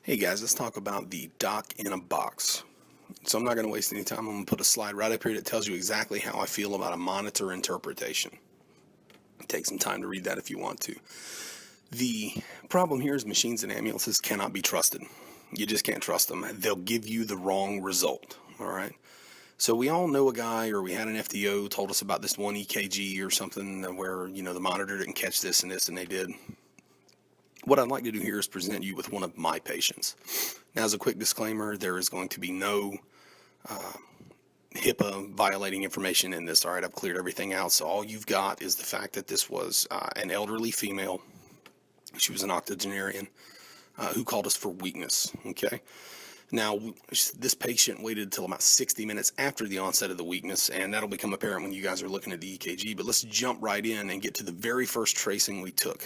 Hey guys, let's talk about the doc in a box. So I'm not going to waste any time. I'm going to put a slide right up here that tells you exactly how I feel about a monitor interpretation. Take some time to read that if you want to. The problem here is machines and ambulances cannot be trusted. You just can't trust them. They'll give you the wrong result. All right. So we all know a guy, or we had an FDO told us about this one EKG or something where, the monitor didn't catch this and they did. What I'd like to do here is present you with one of my patients. Now, as a quick disclaimer, there is going to be no HIPAA violating information in this. All right, I've cleared everything out. So all you've got is the fact that this was an elderly female. She was an octogenarian who called us for weakness. Okay. Now, this patient waited until about 60 minutes after the onset of the weakness, and that'll become apparent when you guys are looking at the EKG. But let's jump right in and get to the very first tracing we took.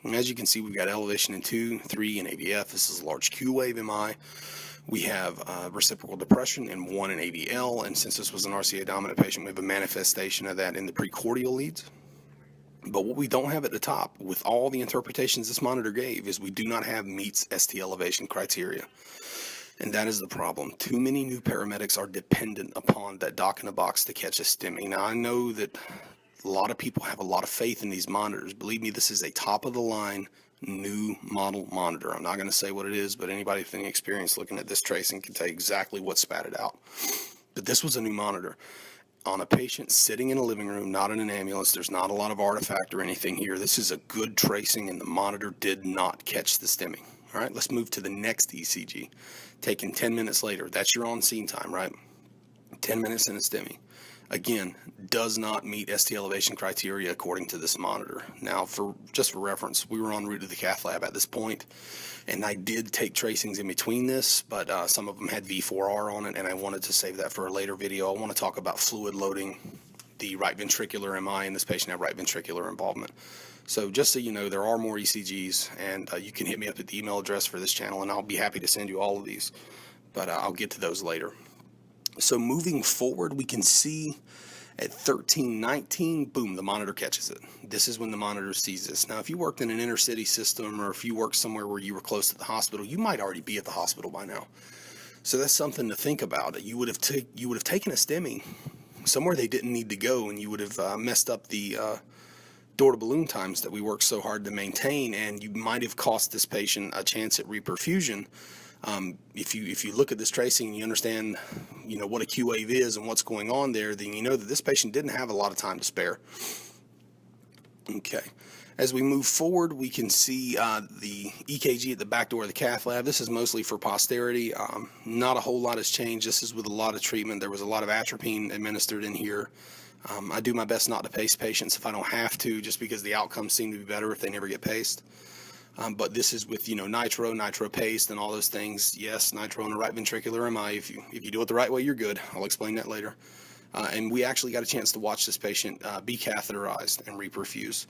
And as you can see, we've got elevation in 2, 3 in AVF. This is a large Q wave MI. We have reciprocal depression in 1 in AVL. And since this was an RCA dominant patient, we have a manifestation of that in the precordial leads. But what we don't have at the top, with all the interpretations this monitor gave, is we do not have meets ST elevation criteria. And that is the problem. Too many new paramedics are dependent upon that doc in a box to catch a STEMI. Now, I know that a lot of people have a lot of faith in these monitors. Believe me, this is a top-of-the-line new model monitor. I'm not going to say what it is, but anybody with any experience looking at this tracing can tell you exactly what spat it out. But this was a new monitor on a patient sitting in a living room, not in an ambulance. There's not a lot of artifact or anything here. This is a good tracing, and the monitor did not catch the STEMI. All right, let's move to the next ECG. Taken 10 minutes later. That's your on-scene time, right? 10 minutes in a STEMI. Again, does not meet ST elevation criteria according to this monitor. Now, just for reference, we were en route to the cath lab at this point, and I did take tracings in between this, but some of them had V4R on it, and I wanted to save that for a later video. I want to talk about fluid loading, the right ventricular MI, and this patient had right ventricular involvement. So just so you know, there are more ECGs, and you can hit me up at the email address for this channel, and I'll be happy to send you all of these, but I'll get to those later. So moving forward, we can see at 13:19, boom, the monitor catches it. This is when the monitor sees this. Now, if you worked in an inner city system, or if you worked somewhere where you were close to the hospital, you might already be at the hospital by now. So that's something to think about. You would have taken a STEMI somewhere they didn't need to go, and you would have messed up the door to balloon times that we work so hard to maintain, and you might have cost this patient a chance at reperfusion. If you look at this tracing and you understand, what a Q wave is and what's going on there, then you know that this patient didn't have a lot of time to spare. Okay. As we move forward, we can see the EKG at the back door of the cath lab. This is mostly for posterity. Not a whole lot has changed. This is with a lot of treatment. There was a lot of atropine administered in here. I do my best not to pace patients if I don't have to, just because the outcomes seem to be better if they never get paced. But this is with, nitro paste and all those things. Yes, nitro and a right ventricular MI. If you do it the right way, you're good. I'll explain that later. And we actually got a chance to watch this patient be catheterized and reperfuse.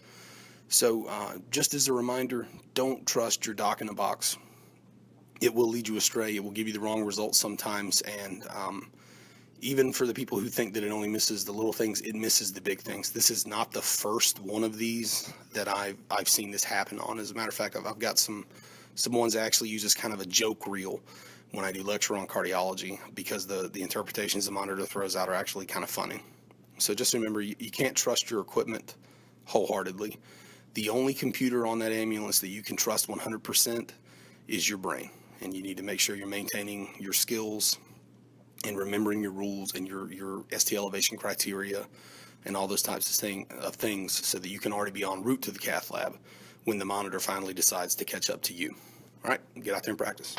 So just as a reminder, don't trust your doc in a box. It will lead you astray. It will give you the wrong results sometimes. And even for the people who think that it only misses the little things, it misses the big things. This is not the first one of these that I've seen this happen on. As a matter of fact, I've got some ones that actually use as kind of a joke reel when I do lecture on cardiology, because the interpretations the monitor throws out are actually kind of funny. So just remember, you can't trust your equipment wholeheartedly. The only computer on that ambulance that you can trust 100% is your brain, and you need to make sure you're maintaining your skills and remembering your rules and your ST elevation criteria and all those types of things so that you can already be en route to the cath lab when the monitor finally decides to catch up to you. All right, get out there and practice.